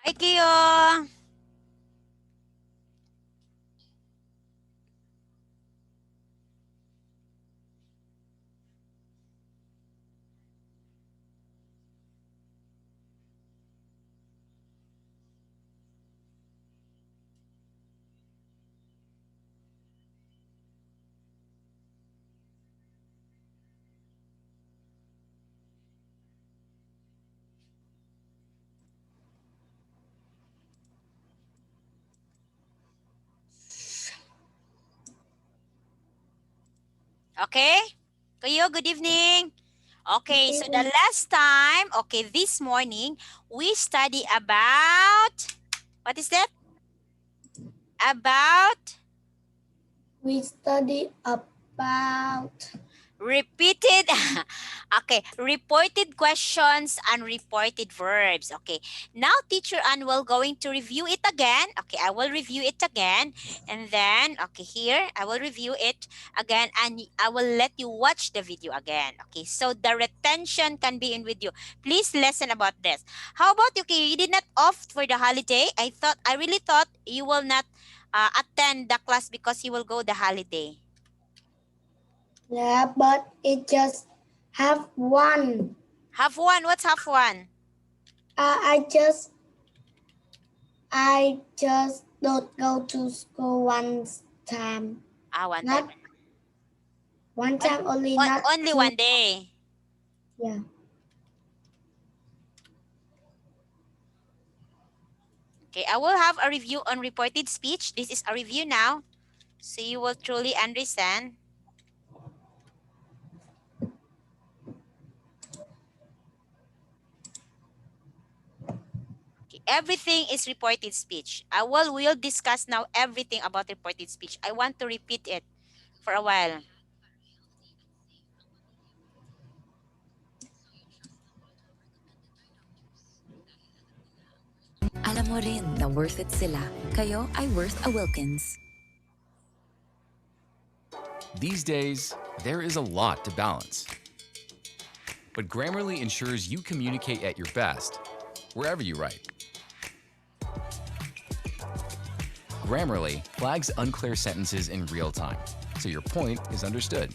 Hi, Kiyo. Okay? Kiyo, good evening. Okay, so the last time, okay, this morning, we study about, what is that? About We study about repeated, okay, reported questions and reported verbs. Okay, now teacher Ann will going to review it again. Okay, I will review it again, and then okay, here I will review it again, and I will let you watch the video again. Okay, so the retention can be in with you. Please listen about this. How about you? Okay, you did not opt for the holiday. I really thought you will not attend the class because you will go the holiday. yeah, but it just have one. Half one. What's half one? I just don't go to school one time. One Not time. one One, time only, not only two. one day. Yeah. Okay, I will have a review on reported speech. This is a review now, so you will truly understand. Okay, everything is reported speech. We'll discuss now everything about reported speech. I want to repeat it for a while. Alam mo rin na worth it sila. Kayo ay worth a Wilkins. These days, there is a lot to balance. But Grammarly ensures you communicate at your best, wherever you write. Grammarly flags unclear sentences in real time, so your point is understood.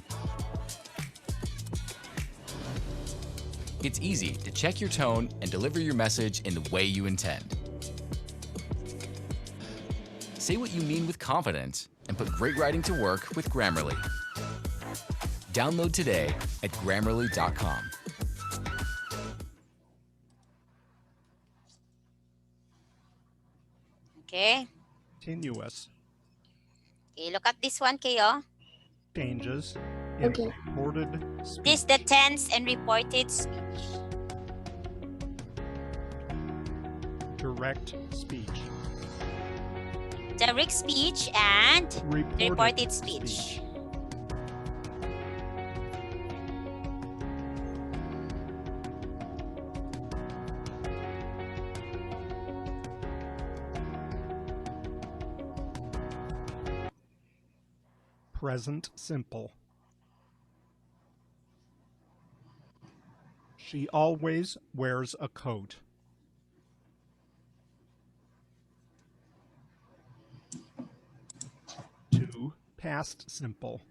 It's easy to check your tone and deliver your message in the way you intend. Say what you mean with confidence and put great writing to work with Grammarly. Download today at grammarly.com. Okay. Continuous Okay, look at this one, Kayo. changes in Okay. reported This speech. the tense and reported speech. Direct speech. Direct speech and reported speech. Present simple. She always wears a coat. To past simple.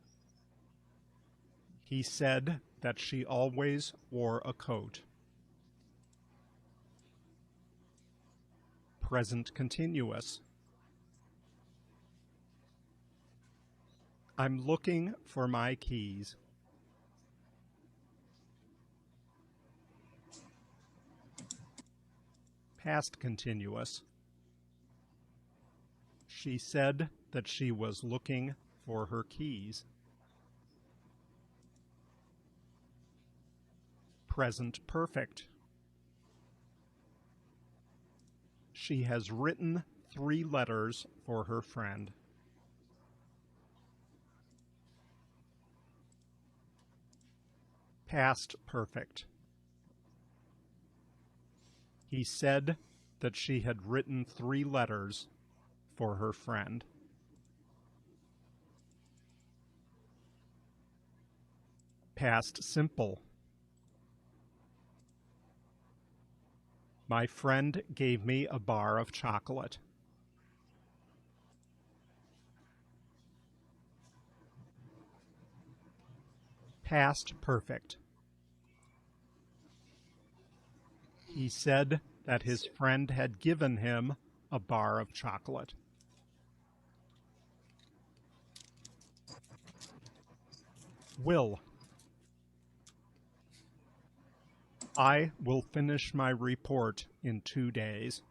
He said that she always wore a coat. Present continuous. I'm looking for my keys. Past continuous. She said that she was looking for her keys. Present perfect. She has written 3 letters for her friend. Past perfect. He said that she had written 3 letters for her friend. Past simple. My friend gave me a bar of chocolate. Past perfect. He said that his friend had given him a bar of chocolate. Will. I will finish my report in 2 days.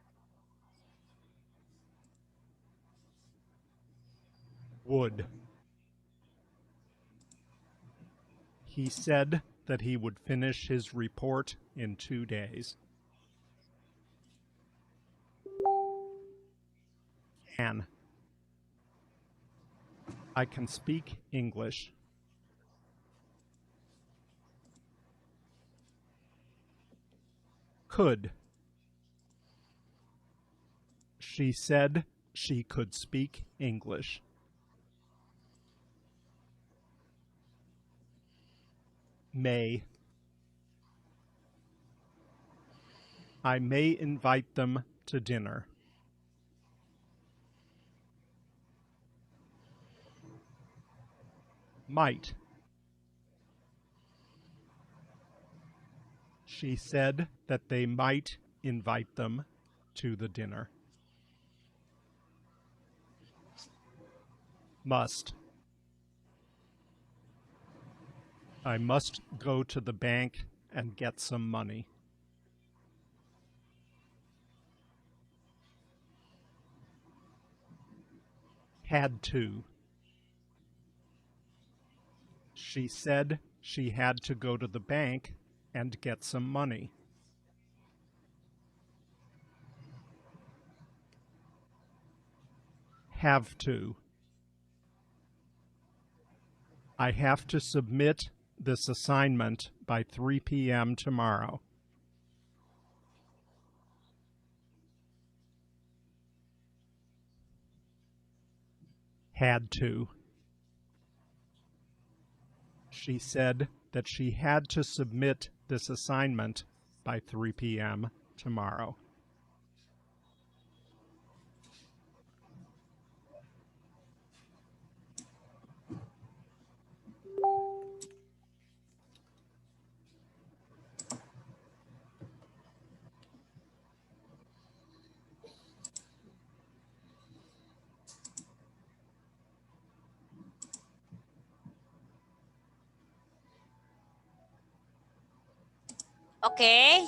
Would. He said that he would finish his report in 2 days. Can. I can speak English. Could. She said she could speak English. May. I may invite them to dinner. Might. She said that they might invite them to the dinner. Must. I must go to the bank and get some money. Had to. She said she had to go to the bank and get some money. Have to. I have to submit this assignment by 3 p.m. tomorrow. Had to. She said that she had to submit this assignment by 3 p.m. tomorrow. Okay.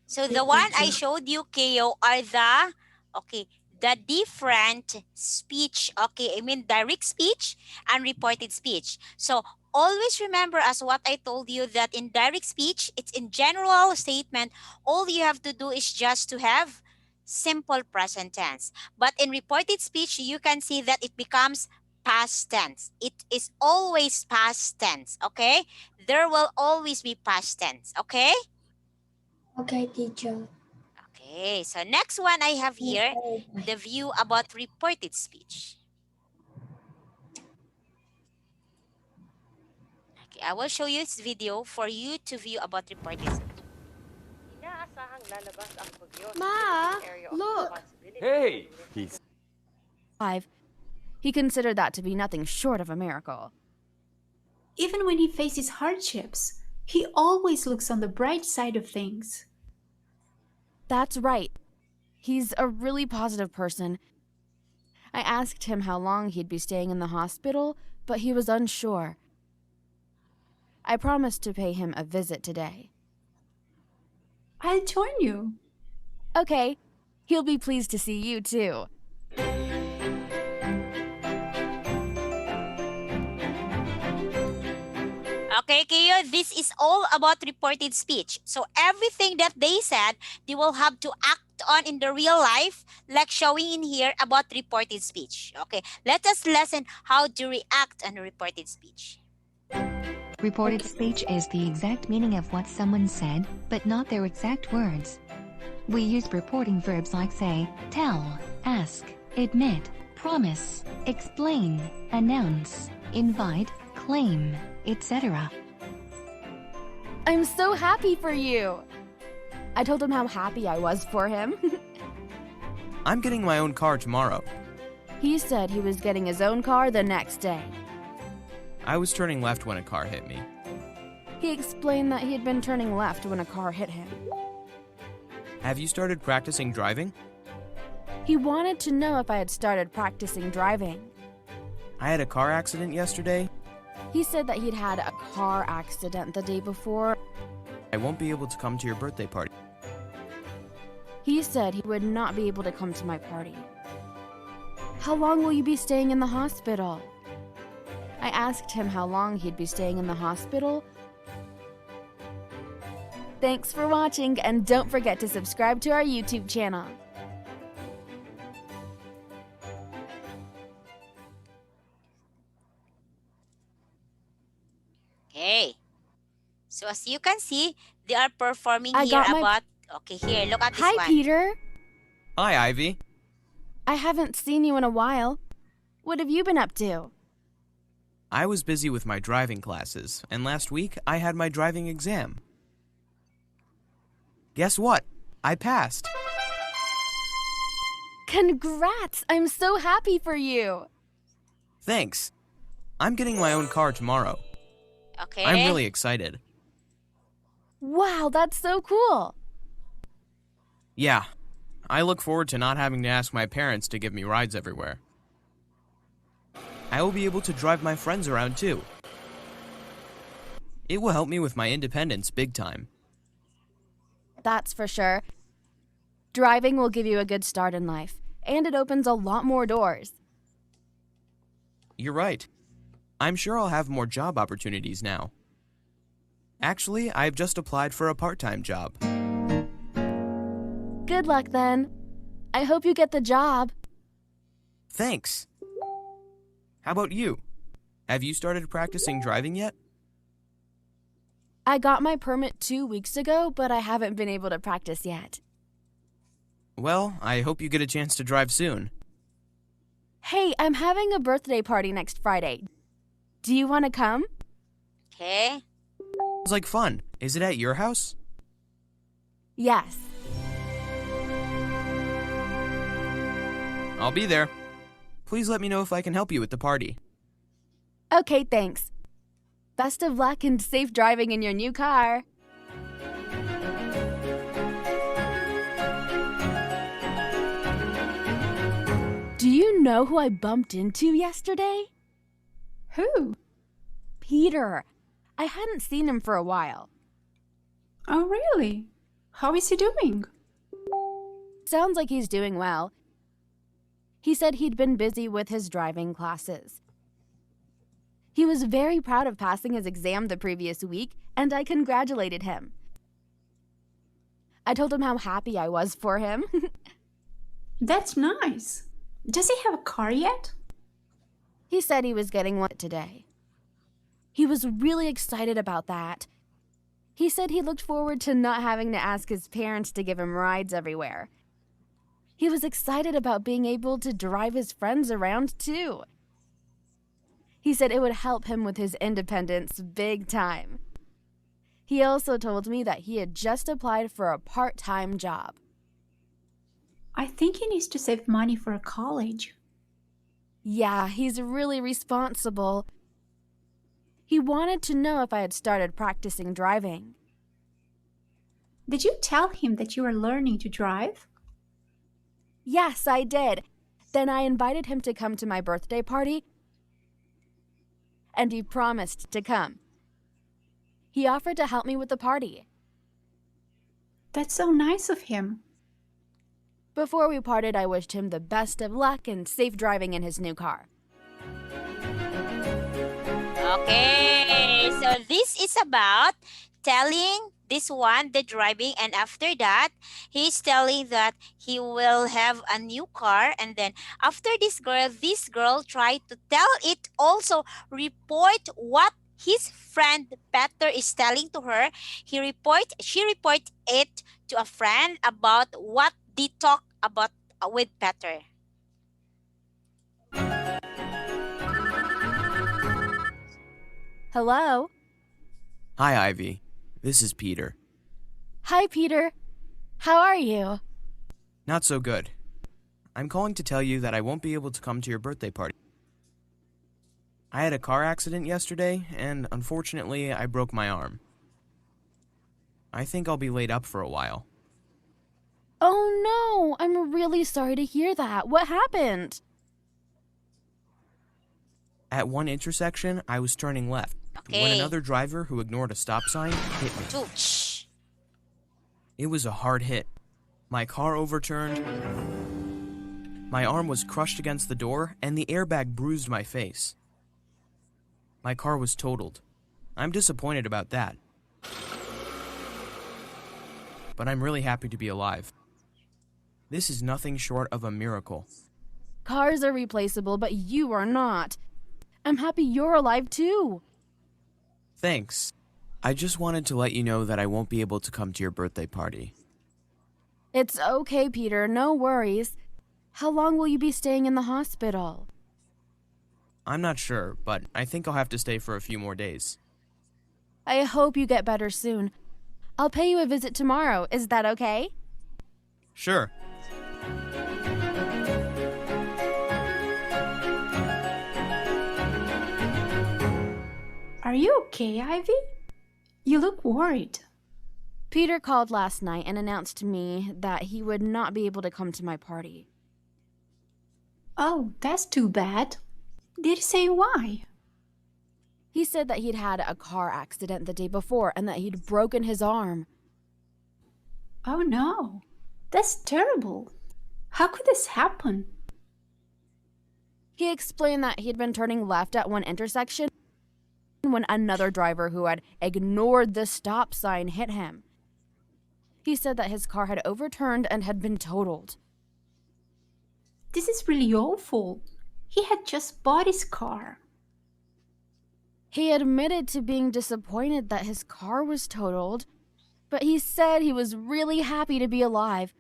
So the one I showed you, Keo, are the different speech, I mean direct speech and reported speech. So always remember, as what I told you, that in direct speech, it's in general statement. All you have to do is just to have simple present tense. But in reported speech, you can see that it becomes past tense. It is always past tense, okay? There will always be past tense, okay? Okay, teacher. Okay, so next one I have here, the view about reported speech. Okay, I will show you this video for you to view about reported speech. Ma, look. Hey! He considered that to be nothing short of a miracle. Even when he faces hardships, he always looks on the bright side of things. That's right. He's a really positive person. I asked him how long he'd be staying in the hospital, but he was unsure. I promised to pay him a visit today. I'll join you. Okay, he'll be pleased to see you too. Okay, Keo, this is all about reported speech. So everything that they said, they will have to act on in the real life, like showing in here about reported speech. Okay, let us listen how to react on reported speech. Reported speech is the exact meaning of what someone said, but not their exact words. We use reporting verbs like say, tell, ask, admit, promise, explain, announce, invite, claim, etc. I'm so happy for you. I told him how happy I was for him. I'm getting my own car tomorrow. He said he was getting his own car the next day. I was turning left when a car hit me. He explained that he had been turning left when a car hit him. Have you started practicing driving? He wanted to know if I had started practicing driving. I had a car accident yesterday. He said that he'd had a car accident the day before. I won't be able to come to your birthday party. He said he would not be able to come to my party. How long will you be staying in the hospital? I asked him how long he'd be staying in the hospital. Thanks for watching, and don't forget to subscribe to our YouTube channel. Okay. So as you can see, they are performing I here got my- about... Okay, here, look at this Hi, one. Peter. Hi, Ivy. I haven't seen you in a while. What have you been up to? I was busy with my driving classes, and last week I had my driving exam. Guess what? I passed. Congrats! I'm so happy for you. Thanks. I'm getting my own car tomorrow. Okay. I'm really excited. Wow, that's so cool. Yeah. I look forward to not having to ask my parents to give me rides everywhere. I will be able to drive my friends around too. It will help me with my independence big time. That's for sure. Driving will give you a good start in life, and it opens a lot more doors. You're right. I'm sure I'll have more job opportunities now. Actually, I've just applied for a part-time job. Good luck then. I hope you get the job. Thanks. How about you? Have you started practicing driving yet? I got my permit 2 weeks ago, but I haven't been able to practice yet. Well, I hope you get a chance to drive soon. Hey, I'm having a birthday party next Friday. Do you want to come? Okay. Sounds like fun. Is it at your house? Yes. I'll be there. Please let me know if I can help you with the party. Okay, thanks. Best of luck and safe driving in your new car. Do you know who I bumped into yesterday? Who? Peter. I hadn't seen him for a while. Oh, really? How is he doing? Sounds like he's doing well. He said he'd been busy with his driving classes. He was very proud of passing his exam the previous week, and I congratulated him. I told him how happy I was for him. That's nice. Does he have a car yet? He said he was getting one today. He was really excited about that. He said he looked forward to not having to ask his parents to give him rides everywhere. He was excited about being able to drive his friends around too. He said it would help him with his independence big time. He also told me that he had just applied for a part-time job. I think he needs to save money for a college. Yeah, he's really responsible. He wanted to know if I had started practicing driving. Did you tell him that you were learning to drive? Yes, I did. Then I invited him to come to my birthday party, and he promised to come. He offered to help me with the party. That's so nice of him. Before we parted, I wished him the best of luck and safe driving in his new car. Okay, so this is about telling this one the driving, and after that he's telling that he will have a new car, and then after this girl tried to tell it, also report what his friend Peter is telling to her. She report it to a friend about what they talk about with Peter. Hello? Hi, Ivy. This is Peter. Hi, Peter. How are you? Not so good. I'm calling to tell you that I won't be able to come to your birthday party. I had a car accident yesterday, and unfortunately, I broke my arm. I think I'll be laid up for a while. Oh no, I'm really sorry to hear that. What happened? At one intersection, I was turning left when Okay. another driver who ignored a stop sign hit me. Two. Shh. It was a hard hit. My car overturned. My arm was crushed against the door, and the airbag bruised my face. My car was totaled. I'm disappointed about that. But I'm really happy to be alive. This is nothing short of a miracle. Cars are replaceable, but you are not. I'm happy you're alive too. Thanks. I just wanted to let you know that I won't be able to come to your birthday party. It's okay, Peter, no worries. How long will you be staying in the hospital? I'm not sure, but I think I'll have to stay for a few more days. I hope you get better soon. I'll pay you a visit tomorrow. Is that okay? Sure. Are you okay, Ivy? You look worried. Peter called last night and announced to me that he would not be able to come to my party. Oh, that's too bad. Did he say why? He said that he'd had a car accident the day before and that he'd broken his arm. Oh no, that's terrible. How could this happen? He explained that he'd been turning left at one intersection when another driver who had ignored the stop sign hit him. He said that his car had overturned and had been totaled. This is really awful. He had just bought his car. He admitted to being disappointed that his car was totaled, but he said he was really happy to be alive.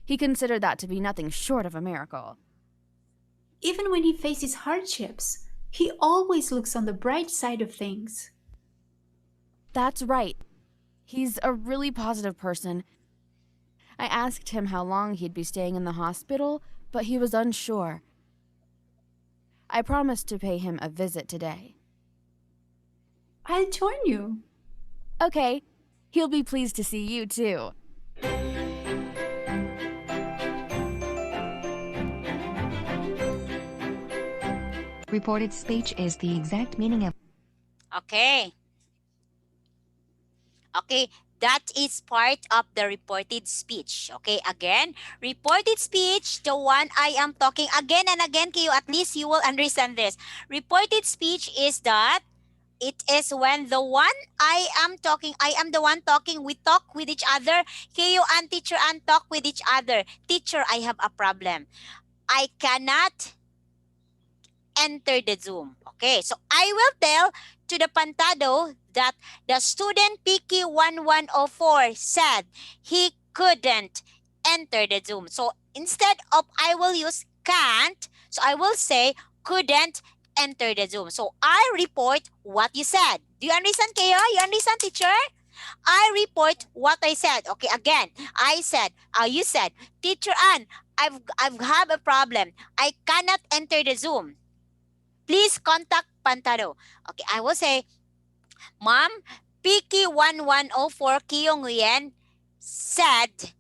He considered that to be nothing short of a miracle. Even when he faces hardships, he always looks on the bright side of things. That's right. He's a really positive person. I asked him how long he'd be staying in the hospital, but he was unsure. I promised to pay him a visit today. I'll join you. Okay, he'll be pleased to see you too. Reported speech is the exact meaning of Okay. Okay, that is part of the reported speech. Okay, again, reported speech, the one I am talking again and again, kayo, at least you will understand this. Reported speech is that it is when the one I am the one talking, we talk with each other. Kayo and teacher and talk with each other. Teacher, I have a problem. I cannot enter the Zoom. Okay, so I will tell to the Pantado that the student Piki 1104 said he couldn't enter the Zoom. So instead of I will use can't, so I will say couldn't enter the Zoom. So I report what you said. Do you understand, Kaya? You understand, teacher? I report what I said. Okay, again, you said, Teacher Ann, I've have a problem. I cannot enter the Zoom. Please contact Pantado. Okay, I will say, Mom, Piki 1104 Kiyong Nguyen said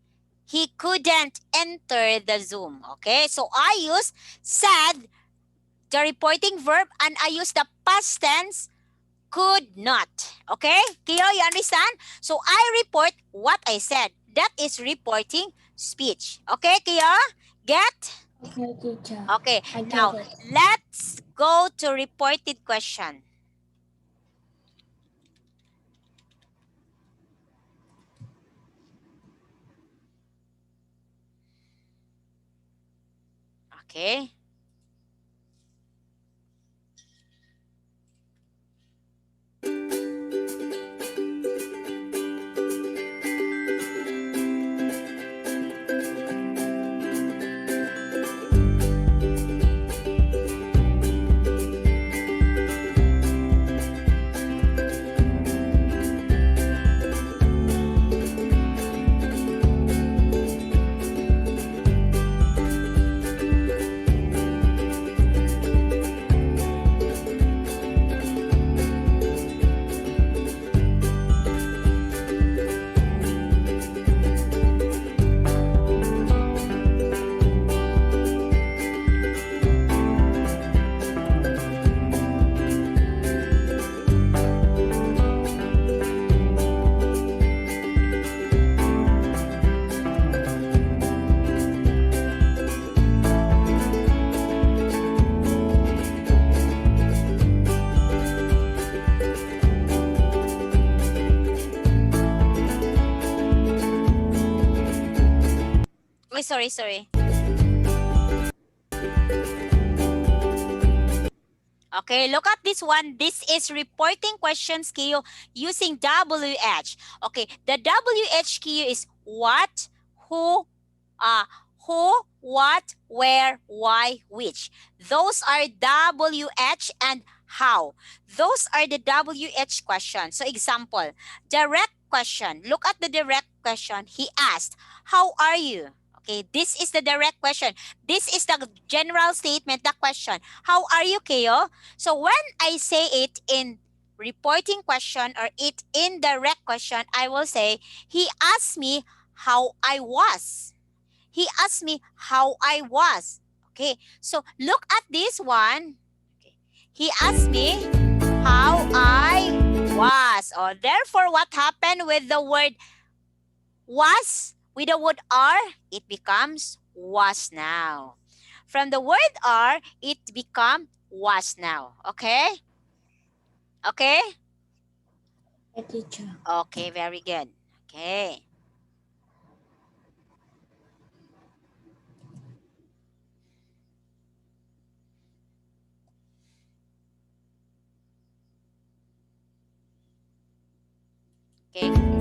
he couldn't enter the Zoom. Okay, so I use said, the reporting verb, and I use the past tense, could not. Okay, Kiyo, you understand? So I report what I said. That is reporting speech. Okay, Kiyo? Get? Okay, teacher. Okay, I get now it. let's go to reported question. Okay. Okay, sorry. Okay, look at this one. This is reporting questions, Kyo, using WH. Okay, the WH, Kyo, is what, who, what, where, why, which. Those are WH and how. Those are the WH questions. So example, direct question. Look at the direct question. He asked, how are you? Okay, this is the direct question. This is the general statement, the question. How are you, Keo? So when I say it in reporting question or it in direct question, I will say, he asked me how I was. He asked me how I was. Okay, so look at this one. Okay. He asked me how I was. Oh, therefore, what happened with the word was? With the word are, it becomes was now. From the word are, it become was now. Okay? Okay? Okay, teacher. Okay, very good. Okay. Okay.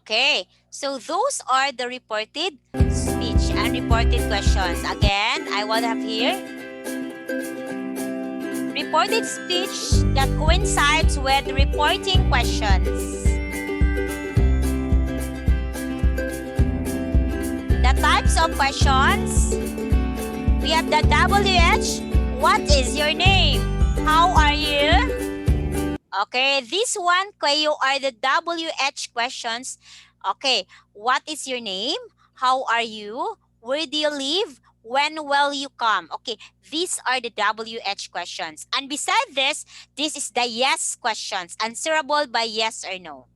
Okay, so those are the reported speech and reported questions. Again, I will have here reported speech that coincides with reporting questions. The types of questions, we have the WH, what is your name? How are you? Okay, this one, Kayo, are the WH questions. Okay, what is your name? How are you? Where do you live? When will you come? Okay, these are the WH questions. And beside this is the yes questions, answerable by yes or no.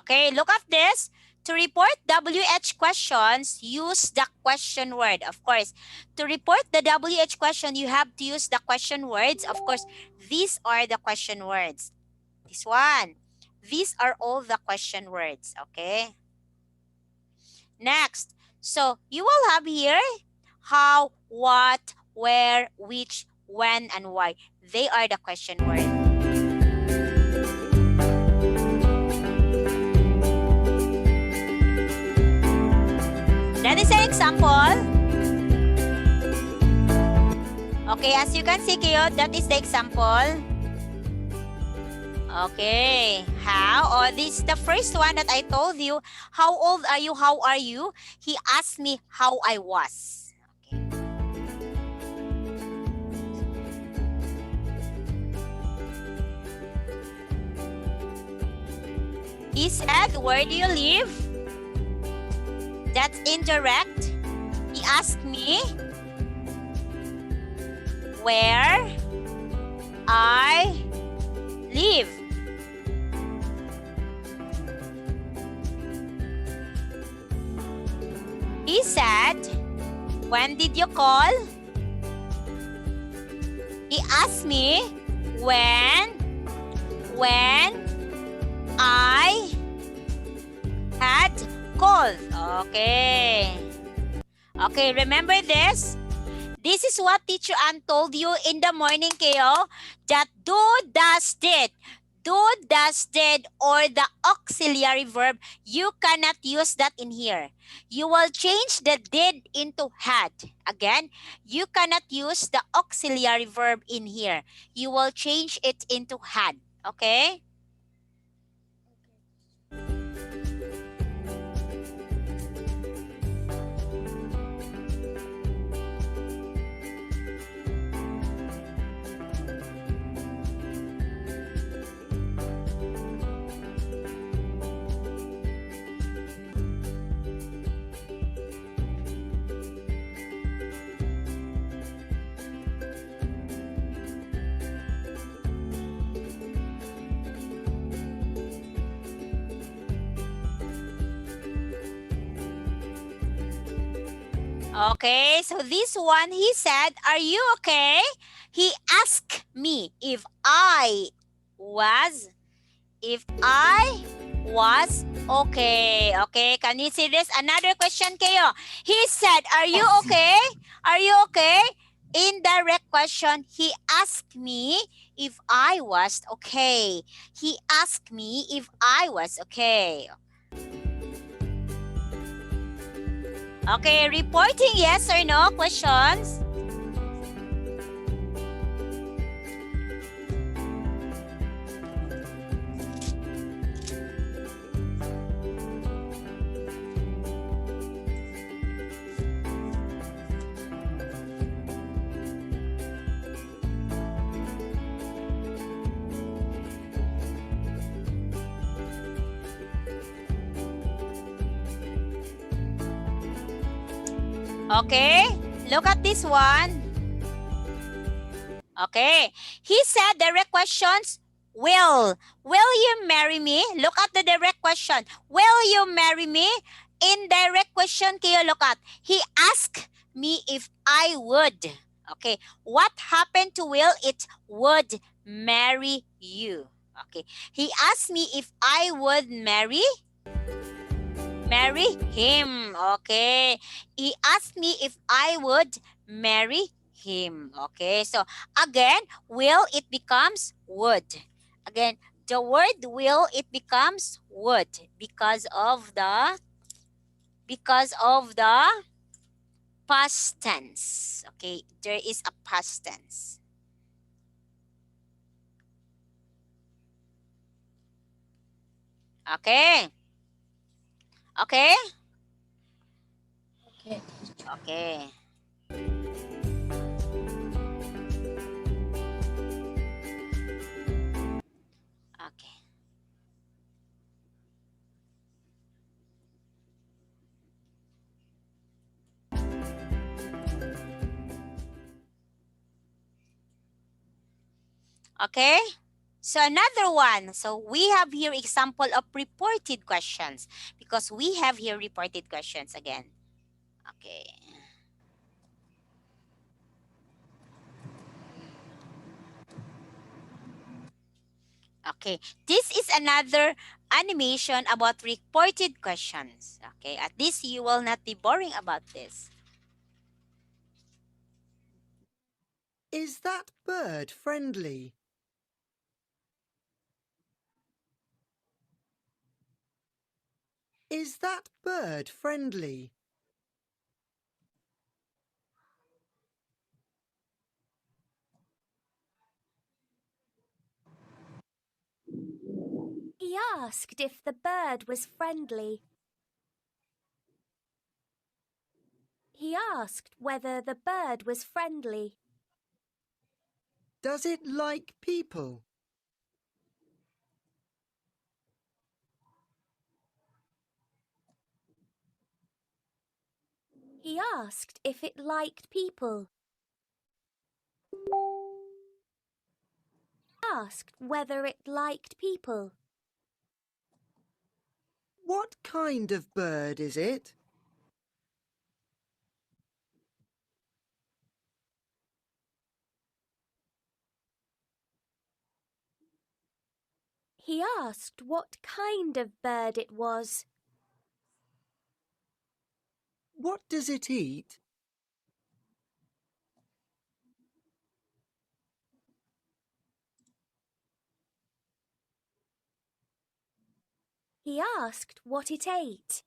Okay, look at this. To report WH questions, use the question word. Of course, to report the WH question, you have to use the question words. Of course, these are the question words. This one. These are all the question words, okay? Next. So, you will have here how, what, where, which, when, and why. They are the question word. That is an example. Okay, as you can see, Kyo, that is the example. Okay, how? Oh, this is the first one that I told you. How old are you? How are you? He asked me how I was. Okay. He said, where do you live? That's indirect. He asked me where I live. He said, when did you call? He asked me when I had called. Okay. Okay, remember this? This is what Teacher Ann told you in the morning, Keo, that do, does, did. Do, does, did, or the auxiliary verb, you cannot use that in here. You will change the did into had. Again, you cannot use the auxiliary verb in here. You will change it into had. Okay? Okay, so this one, he said, are you okay? He asked me if I was okay. Okay, can you see this? Another question, Kayo. He said, are you okay? Are you okay? Indirect question, he asked me if I was okay. He asked me if I was okay. Okay, reporting yes or no questions? Okay, look at this one. Okay, he said direct questions. Will you marry me? Look at the direct question. Will you marry me? Indirect question, kayo look at. He asked me if I would. Okay, what happened to Will? It would marry you. Okay, he asked me if I would marry him. Okay, he asked me if I would marry him. Okay, so again, will, it becomes would. Again, the word will, it becomes would because of the past tense. Okay, there is a past tense. Okay. Okay? Okay. Okay. Okay. Okay? So another one. So we have here example of reported questions because we have here reported questions again. Okay. Okay. This is another animation about reported questions. Okay. At least you will not be boring about this. Is that bird friendly? Is that bird friendly? He asked if the bird was friendly. He asked whether the bird was friendly. Does it like people? He asked if it liked people. He asked whether it liked people. What kind of bird is it? He asked what kind of bird it was. What does it eat? He asked what it ate.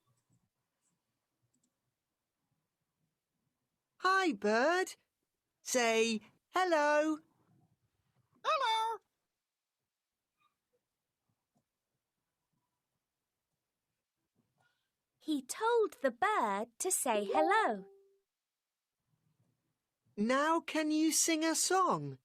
Hi, bird. Say hello. Hello. He told the bird to say hello. Now can you sing a song?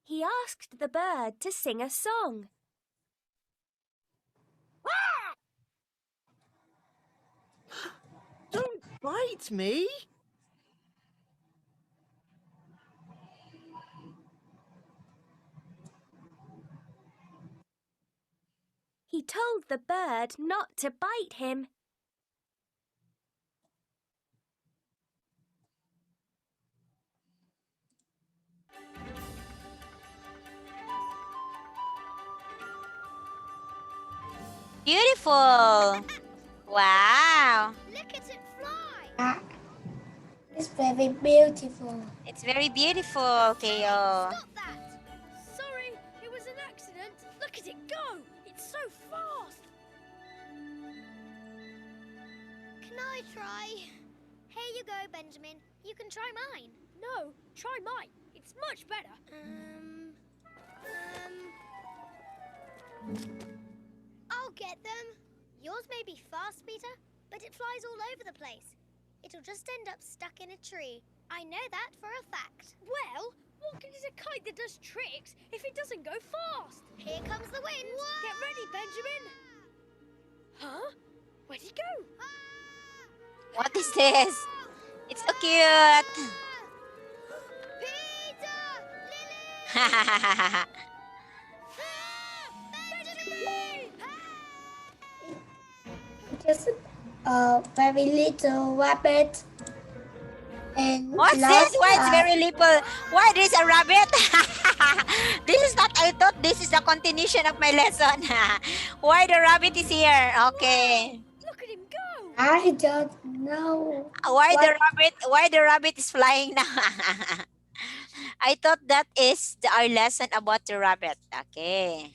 He asked the bird to sing a song. Don't bite me. He told the bird not to bite him. Beautiful. Wow. Look at it fly. It's very beautiful. It's very beautiful, Keo. Stop that. Sorry, it was an accident. Look at it go. It's so fast. Can I try? Here you go, Benjamin. You can try mine. No, try mine. It's much better. I'll get them. Yours may be fast, Peter, but it flies all over the place. It'll just end up stuck in a tree. I know that for a fact. Well, what good is a kite that does tricks if it doesn't go fast? Here comes the wind. Get ready, Benjamin. Huh? Where'd he go? What is this? It's so cute. Peter! Benjamin! Just a very little rabbit. And What's this? Why it's very little? Why there's a rabbit? This is not, I thought this is the continuation of my lesson. Why the rabbit is here? Okay. Look at him go. I don't know. Why the rabbit is flying now? I thought that is our lesson about the rabbit. Okay.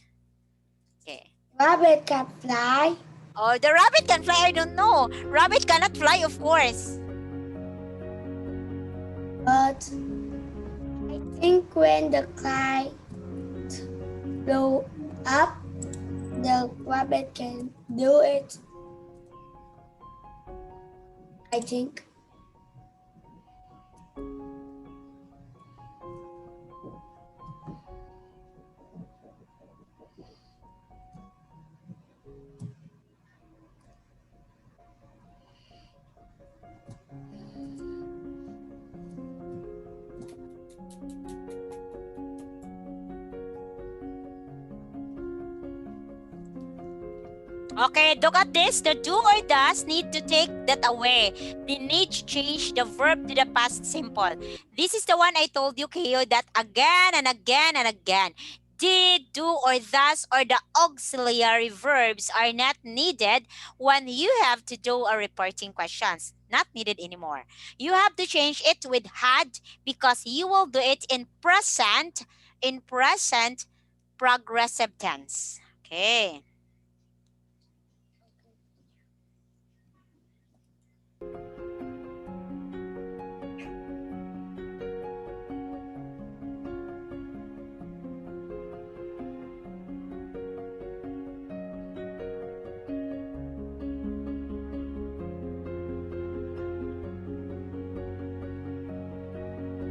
Okay. Rabbit can fly. Oh, the rabbit can fly. I don't know. Rabbit cannot fly, of course. But I think when the kite blow up, the rabbit can do it. I think. Okay, look at this. The do or does need to take that away. They need to change the verb to the past simple. This is the one I told you, Keo, that again and again and again. did, do, or thus, or the auxiliary verbs are not needed when you have to do a reporting questions. Not needed anymore. You have to change it with had because you will do it in present progressive tense. Okay.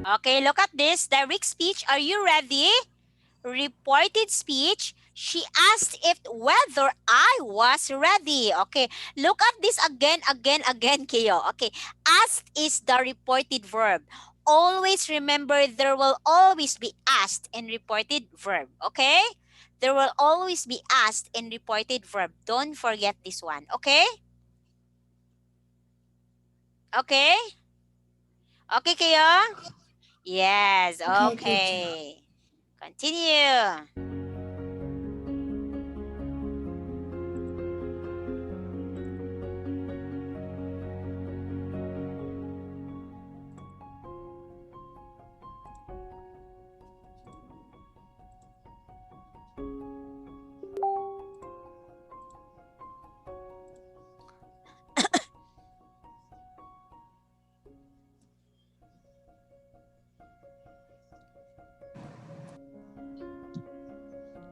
Okay, look at this. Direct speech. Are you ready? Reported speech. She asked if whether I was ready. Okay, look at this again, Kayo. Okay, asked is the reported verb. Always remember there will always be asked and reported verb. Okay? There will always be asked and reported verb. Don't forget this one. Okay? Okay? Okay, Kayo? Yes, okay. Continue.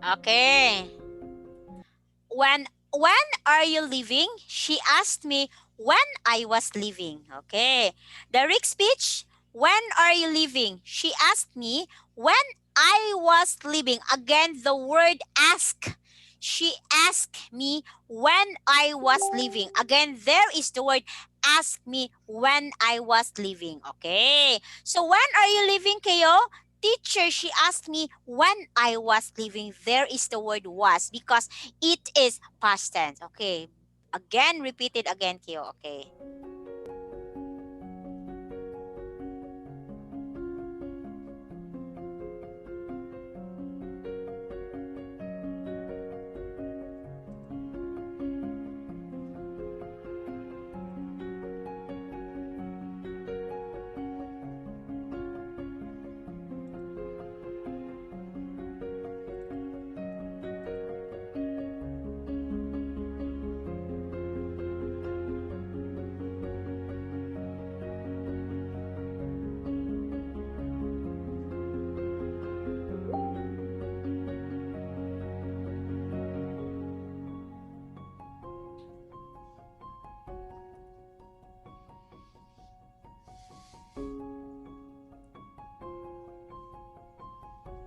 Okay. When are you leaving? She asked me when I was leaving. Okay. Direct speech. When are you leaving? She asked me when I was leaving. Again, the word ask. She asked me when I was leaving. Again, there is the word ask me when I was leaving. Okay. So when are you leaving, Kayo? Teacher, she asked me when I was leaving. There is the word was because it is past tense. Okay. Again, repeat it again, Kyo. Okay.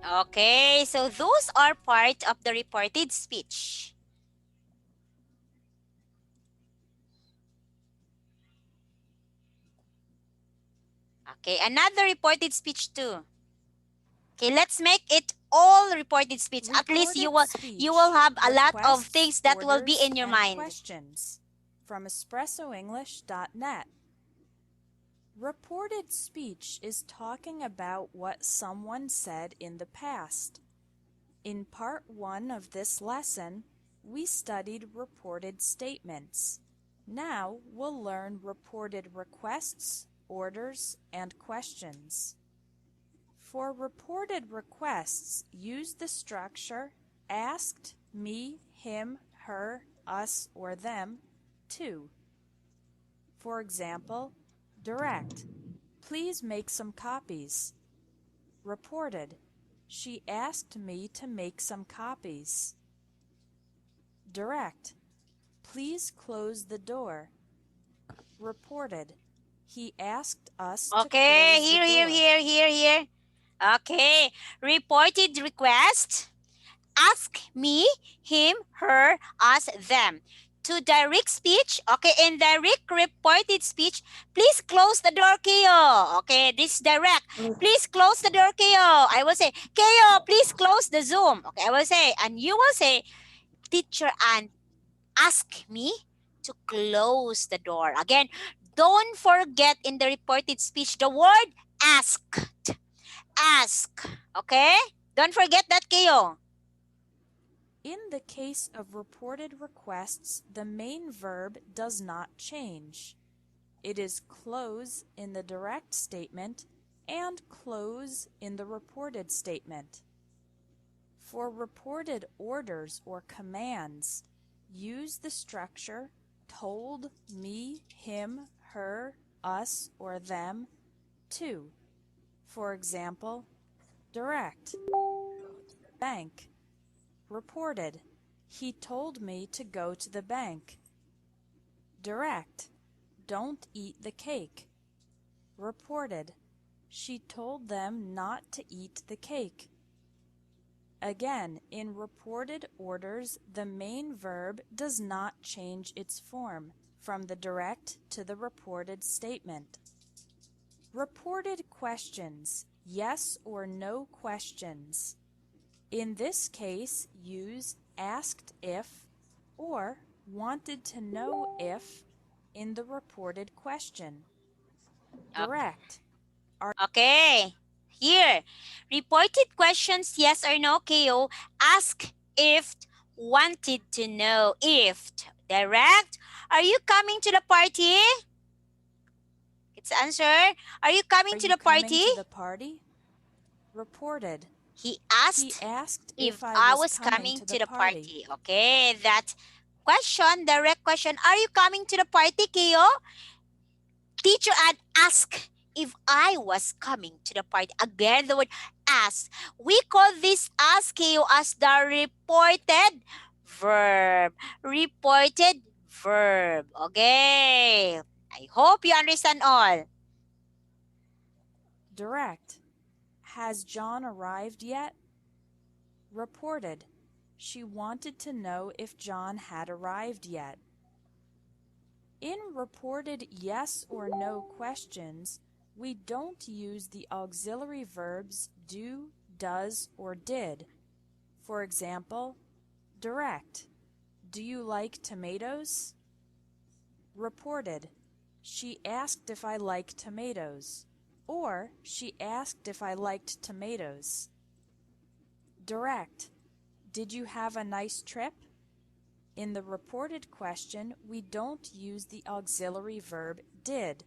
Okay, so those are part of the reported speech. Okay, another reported speech too. Okay, let's make it all reported speech. At least you will have a lot of things that will be in your mind. Questions from espressoenglish.net. Reported speech is talking about what someone said in the past. In part 1 of this lesson, we studied reported statements. Now we'll learn reported requests, orders, and questions. For reported requests, use the structure asked, me, him, her, us, or them, to. For example, direct, please make some copies. Reported, she asked me to make some copies. Direct, please close the door. Reported, he asked us to close the door. Here. Okay, reported request, ask me, him, her, us, them. To direct speech, okay, in direct reported speech, please close the door, Keo. Okay, this direct. Please close the door, Keo. I will say, Keo, please close the Zoom. Okay, I will say, and you will say, Teacher Ann, ask me to close the door. Again, don't forget in the reported speech the word asked. Ask. Okay? Don't forget that, Keo. In the case of reported requests, the main verb does not change. It is close in the direct statement and close in the reported statement. For reported orders or commands, use the structure told, me, him, her, us, or them, to. For example, direct, bank. Reported, he told me to go to the bank. Direct, don't eat the cake. Reported, she told them not to eat the cake. Again, in reported orders, the main verb does not change its form from the direct to the reported statement. Reported questions, yes or no questions. In this case, use asked if or wanted to know if in the reported question. Direct. Okay. Here, reported questions, yes or no, KO. Ask if, wanted to know if. Direct. Are you coming to the party? It's answer. Are you coming to the party? To the party? Reported. He asked if I was coming to the party. Okay, that question, direct question. Are you coming to the party, Keo? Teacher ask if I was coming to the party. Again, the word ask. We call this ask, Keo, as the reported verb. Reported verb. Okay. I hope you understand all. Direct. Has John arrived yet? Reported. She wanted to know if John had arrived yet. In reported yes or no questions, we don't use the auxiliary verbs do, does, or did. For example, direct. Do you like tomatoes? Reported. She asked if I like tomatoes. Or, she asked if I liked tomatoes. Direct. Did you have a nice trip? In the reported question, we don't use the auxiliary verb did.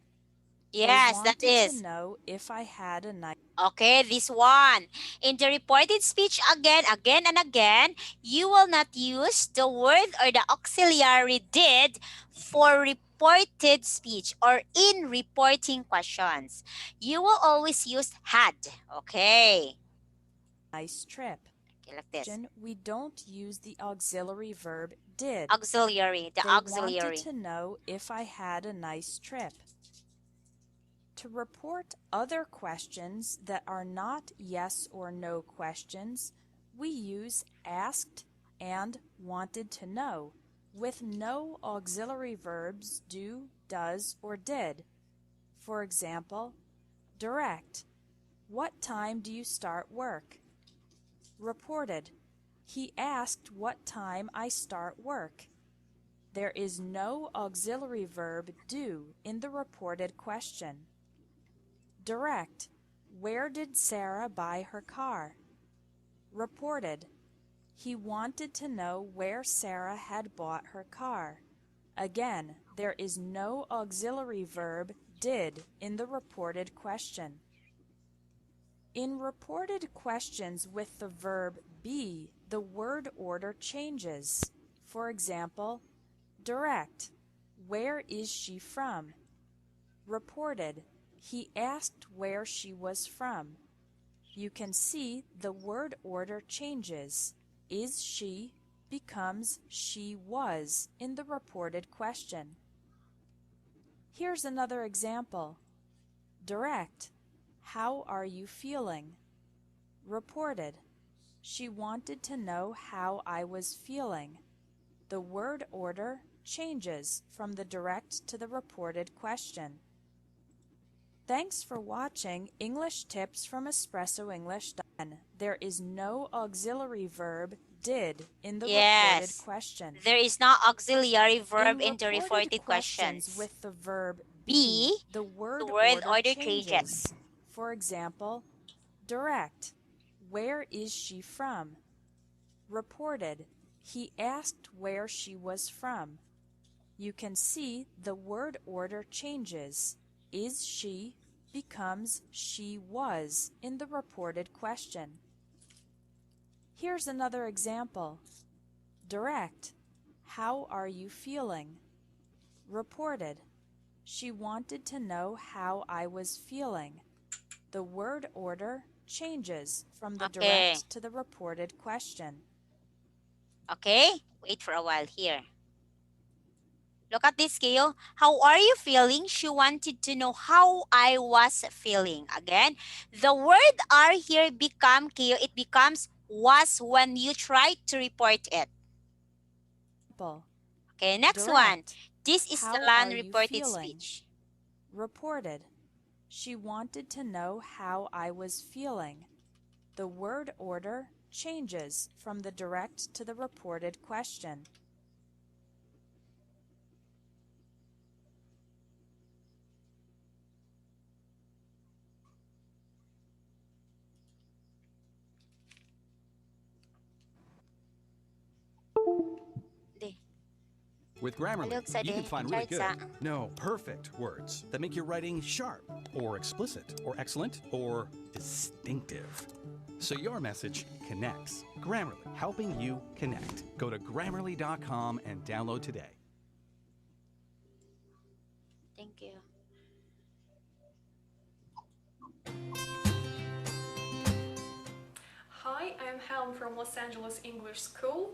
Yes, that is. To know if I had a nice. Okay, this one. In the reported speech again and again, you will not use the word or the auxiliary did for reported speech or in reporting questions. You will always use had. Okay. Nice trip. Okay, like this. We don't use the auxiliary verb did. Auxiliary, the auxiliary. Wanted to know if I had a nice trip. To report other questions that are not yes or no questions, we use asked and wanted to know with no auxiliary verbs do, does, or did. For example, direct. What time do you start work? Reported. He asked what time I start work. There is no auxiliary verb do in the reported question. Direct. Where did Sarah buy her car? Reported. He wanted to know where Sarah had bought her car. Again, there is no auxiliary verb did in the reported question. In reported questions with the verb be, the word order changes. For example, direct. Where is she from? Reported. He asked where she was from. You can see the word order changes. Is she becomes she was in the reported question. Here's another example. Direct. How are you feeling? Reported. She wanted to know how I was feeling. The word order changes from the direct to the reported question. Thanks for watching English Tips from Espresso English. There is no auxiliary verb did in the reported question. There is no auxiliary verb in the reported questions. With the verb be, the word order changes. For example, direct. Where is she from? Reported. He asked where she was from. You can see the word order changes. Is she becomes she was in the reported question. Here's another example. Direct. How are you feeling? Reported. She wanted to know how I was feeling. The word order changes from the Okay. direct to the reported question. Okay, wait for a while here. Look at this, Keo. How are you feeling? She wanted to know how I was feeling. Again, the word are here become, Keo, it becomes was when you try to report it. Okay, next Direct. one. This is How the are you non-reported feeling? speech. Reported. She wanted to know how I was feeling. The word order changes from the direct to the reported question. With Grammarly, you can find really good, no, perfect words that make your writing sharp, or explicit, or excellent, or distinctive. So your message connects. Grammarly, helping you connect. Go to Grammarly.com and download today. Thank you. Hi, I'm Helen from Los Angeles English School.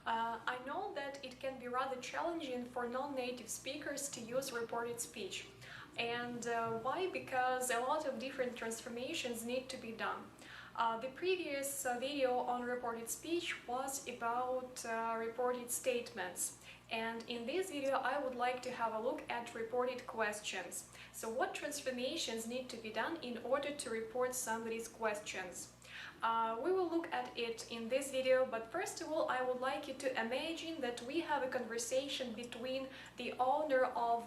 I know that it can be rather challenging for non-native speakers to use reported speech. And why? Because a lot of different transformations need to be done. The previous video on reported speech was about reported statements. And in this video, I would like to have a look at reported questions. So what transformations need to be done in order to report somebody's questions? We will look at it in this video, but first of all, I would like you to imagine that we have a conversation between the owner of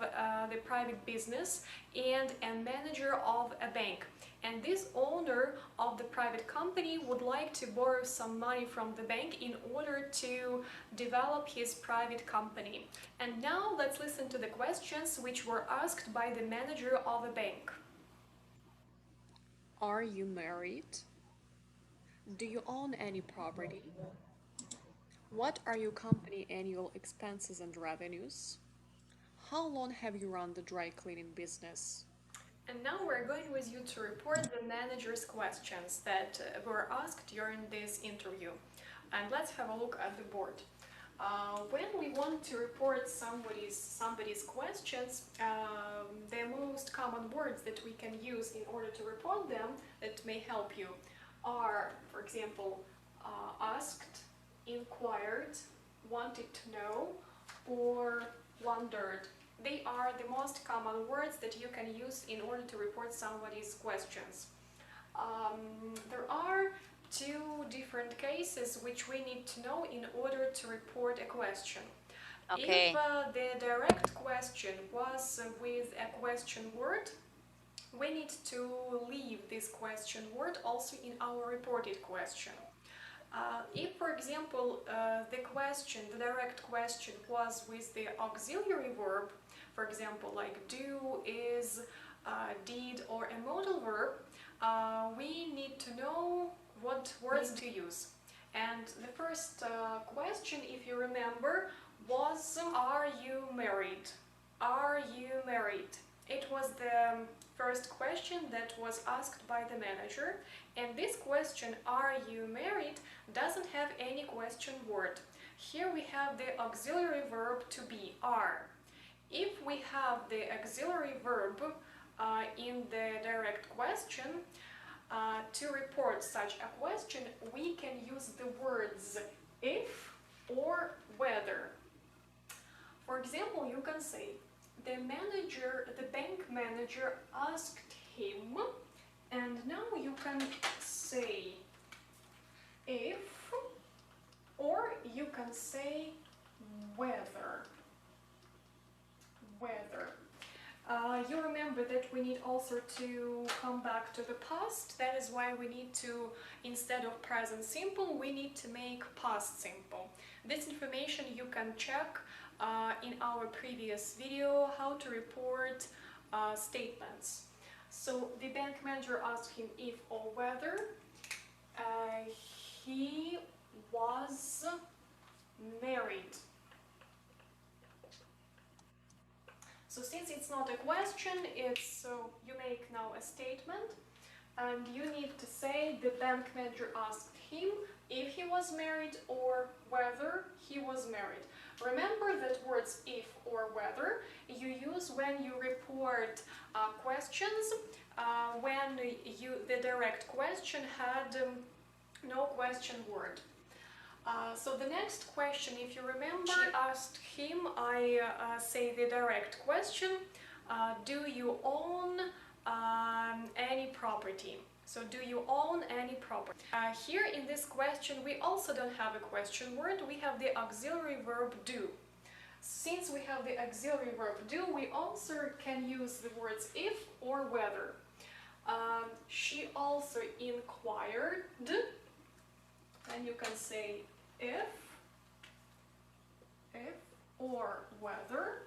the private business and a manager of a bank. And this owner of the private company would like to borrow some money from the bank in order to develop his private company. And now let's listen to the questions which were asked by the manager of a bank. Are you married? Do you own any property? What are your company annual expenses and revenues? How long have you run the dry cleaning business? And now we're going with you to report the manager's questions that were asked during this interview. And let's have a look at the board. When we want to report somebody's questions, the most common words that we can use in order to report them that may help you are, for example, asked, inquired, wanted to know, or wondered. They are the most common words that you can use in order to report somebody's questions. There are two different cases which we need to know in order to report a question. Okay. If the direct question was with a question word, we need to leave this question word also in our reported question. If, for example, the direct question was with the auxiliary verb, for example, like do, is, did, or a modal verb, we need to know what words to use. And the first question, if you remember, was are you married? Are you married? It was the first question that was asked by the manager, and this question, are you married, doesn't have any question word. Here we have the auxiliary verb to be, are. If we have the auxiliary verb in the direct question, to report such a question, we can use the words if or whether. For example, you can say, the bank manager asked him, and now you can say if, or you can say whether. You remember that we need also to come back to the past. That is why we need to, instead of present simple, we need to make past simple. This information you can check in our previous video, how to report statements. So the bank manager asked him if or whether he was married. So since it's not a question, it's you make now a statement, and you need to say the bank manager asked him if he was married or whether he was married. Remember that words if or whether you use when you report questions, when the direct question had no question word. So the next question, if you remember, she asked him, I say the direct question, do you own any property? So do you own any property? Here in this question we also don't have a question word, we have the auxiliary verb do. Since we have the auxiliary verb do, we also can use the words if or whether. She also inquired, and you can say if or whether,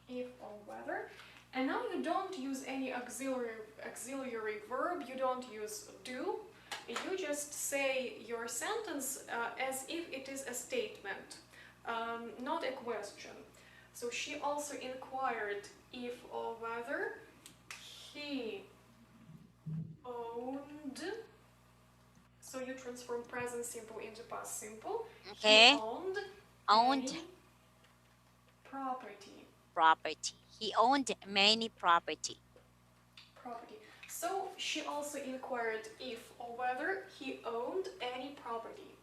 if or whether. And now you don't use any auxiliary verb, you don't use do, you just say your sentence as if it is a statement, not a question. So she also inquired if or whether he owned. So you transform present simple into past simple. Okay. He owned Owned any property. property. He owned many property. So she also inquired if or whether he owned any property.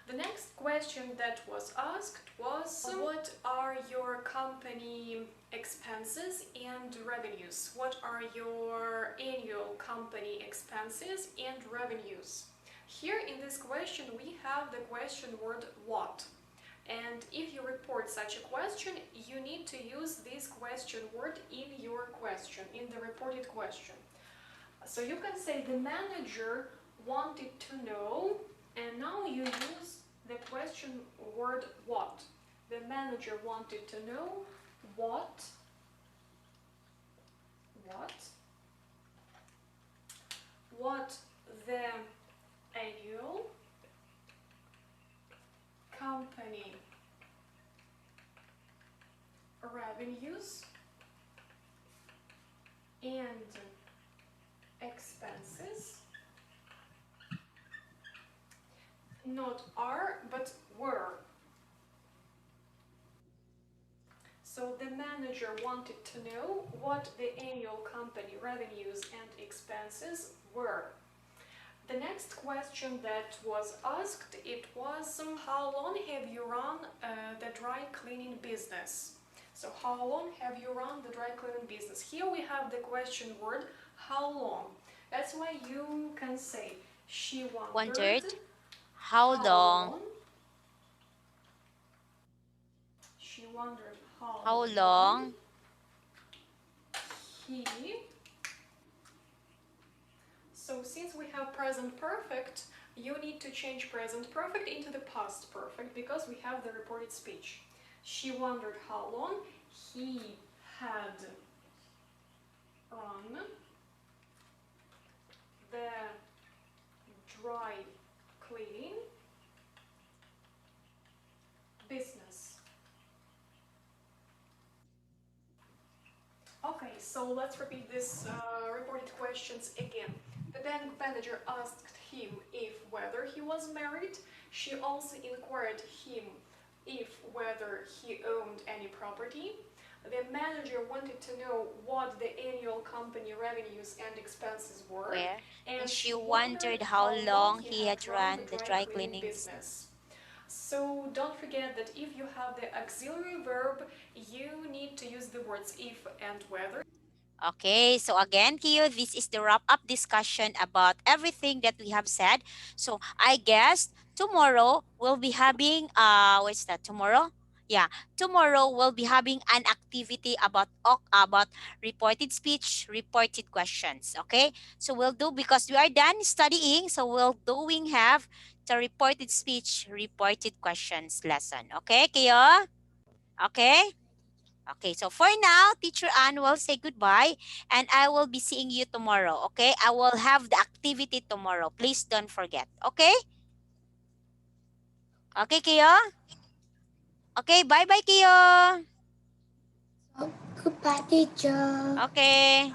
The next question that was asked was, what are your company expenses and revenues? What are your annual company expenses and revenues? Here in this question we have the question word what. And if you report such a question, you need to use this question word in your question, in the reported question. So you can say the manager wanted to know, and now you use the question word what. The manager wanted to know what the annual company revenues and expenses, not are but were. So the manager wanted to know what the annual company revenues and expenses were. The next question that was asked, it was, how long have you run the dry cleaning business? So how long have you run the dry cleaning business? Here we have the question word, how long. That's why you can say, she wondered how long. She wondered How long he. So since we have present perfect, you need to change present perfect into the past perfect because we have the reported speech. She wondered how long he had run the dry cleaning business. Okay, so let's repeat this reported questions again. The bank manager asked him if whether he was married. She also inquired him if whether he owned any property. The manager wanted to know what the annual company revenues and expenses were. And she wondered how long he had run the dry cleaning business. So don't forget that if you have the auxiliary verb, you need to use the words if and whether. Okay, so again, Kiyo, this is the wrap-up discussion about everything that we have said. So I guess tomorrow we'll be having, what's that, tomorrow? Yeah, tomorrow we'll be having an activity about reported speech, reported questions, okay? So we'll do, because we are done studying, so we'll have a reported speech, reported questions lesson. Okay, Kiyo? Okay? Okay, so for now, Teacher Ann will say goodbye and I will be seeing you tomorrow, okay? I will have the activity tomorrow. Please don't forget, okay? Okay, Kiyo? Okay, bye-bye, Kiyo. Goodbye, teacher. Okay.